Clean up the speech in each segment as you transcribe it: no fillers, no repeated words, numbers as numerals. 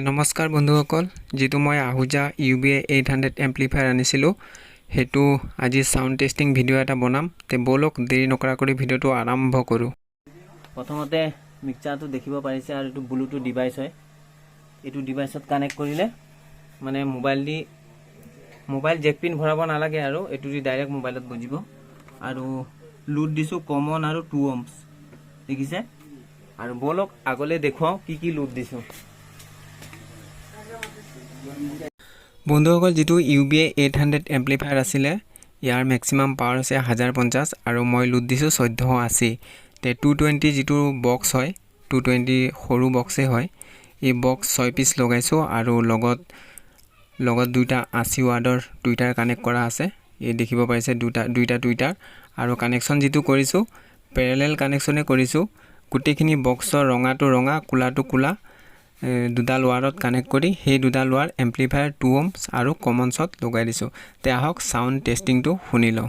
নমস্কাৰ বন্ধুসকল, যেটো মই আহুজা UBA 800 এম্প্লিফায়াৰ আনিছিলো হেতু আজি সাউন্ড টেস্টিং ভিডিও এটা বনাম। তে বলক দেৰি নকৰা কৰি ভিডিওটো আৰম্ভ কৰো। প্ৰথমতে মিক্সাৰটো দেখিব পাৰিছে আৰু এটো ব্লুটুথ ডিভাইস হয়। এটো ডিভাইসত কানেক্ট কৰিলে মানে মোবাইল জেক পিন ভৰাব নালাগে আৰু এটো দি ডাইৰেক্ট মোবাইলত বজিব। আৰু লোড দিছো কমন আৰু 2 ohms দেখিছে। আৰু বলক আগলে দেখুৱাও কি লোড দিছো। বন্ধুসকল, যেটো UBA 800 এম্প্লিফায়াৰ আছিলে ইয়াৰ ম্যাক্সিমাম পাৱাৰ আছে 1050 আৰু মই লোড দিছো 1480। তে 220 যেটো বক্স হয় 220 সৰু বক্সে হয়। এই বক্স 6 পিস লগাইছো আৰু লগত দুটা 80 ওয়াটৰ টুইটাৰ কানেক্ট কৰা আছে। এই দেখিব পাৰিছে দুটা টুইটাৰ আৰু কানেকশন যেটো কৰিছো প্যাৰেলাল কানেকশনে কৰিছো। গুটেখিনি বক্সৰ ৰঙাটো ৰঙা কুলাটো কুলা দুডাল ওয়াৰত কানেক্ট কৰি সেই দুডাল ওয়াৰ এম্প্লিফায়াৰ 2 ohms আৰু কমনছত লগাই দিছো। তে আহক সাউন্ড টেস্টিংটো শুনি লও।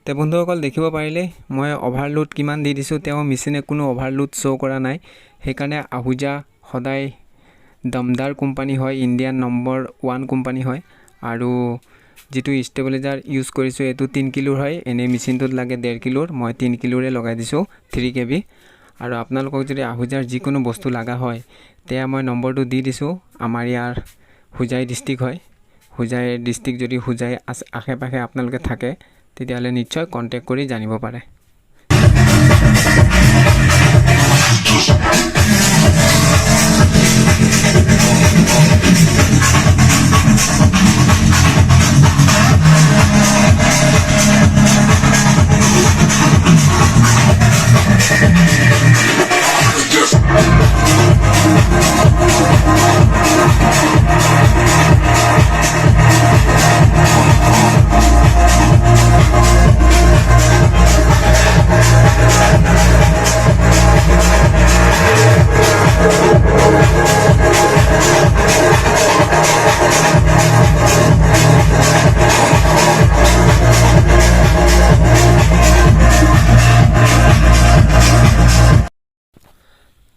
তে বন্ধুসকল দেখিব পাৰিলে মই ওভাৰলোড কিমান দি দিছো। তেও মেচিনে কোনো ওভাৰলোড শো কৰা নাই। হেকাৰণে আহুজা সদায় দমদাৰ কোম্পানী হয়, ইন্ডিয়ান নম্বৰ 1 কোম্পানী হয়। আৰু যেটো ষ্টেবিলাইজাৰ ইউজ কৰিছো এটো 3 কিলোৰ হয়। এনে মেচিনটোত লাগে 1.5 কিলোৰ। মই 3 কিলোৰে লগাই দিছো 3 kb। আৰু আপোনালোকক যদি আহুজাৰ যিকোনো বস্তু লাগা হয় তে মই নম্বৰটো দি দিছো। আমাৰ ইয়াৰ হুজাই ডিস্ট্ৰিক্ট হয়। হুজাই ডিস্ট্ৰিক্ট যদি হুজাই আশে-পাশে আপোনালোকে থাকে তেতিয়ালে নিশ্চয় কন্টাক্ট কৰি জানিব পাৰে।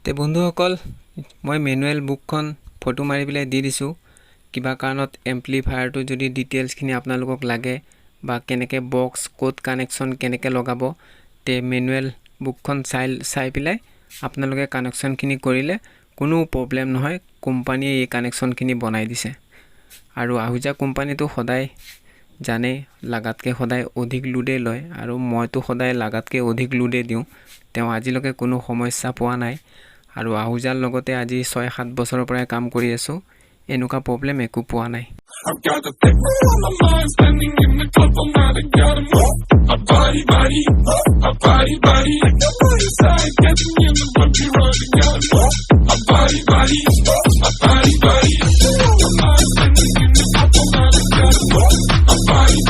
তে বন্ধুসকল, মই ম্যানুয়াল বুকখন ফটো মাৰি পেলাই দি দিছো। কিবা কাৰণত এম্প্লিফায়াৰটো যদি ডিটেইলছখিনি আপোনালোকক লাগে বা কেনেকে বক্স কোড কানেকশন কেনেকে লগাব তে ম্যানুয়াল বুকখন চাই পেলাই আপোনালোকে কানেকশনখিনি কৰিলে কোনো প্ৰবলেম নহয়। কোম্পানীয়ে এই কানেকশনখিনি বনাই দিছে। আৰু আহুজা কোম্পানীটো সদায় জানে লাগাতকে সদায় অধিক লোডে লয় আৰু মইতো সদায় লাগাতকে অধিক লোডে দিও। তেও আজিলৈকে কোনো সমস্যা পোৱা নাই। আৰু আহুজাৰ লগতে আজি 6-7 বছৰৰ পৰা কাম কৰি আছো। এনুকা প্ৰবলেম একো পোৱা নাই।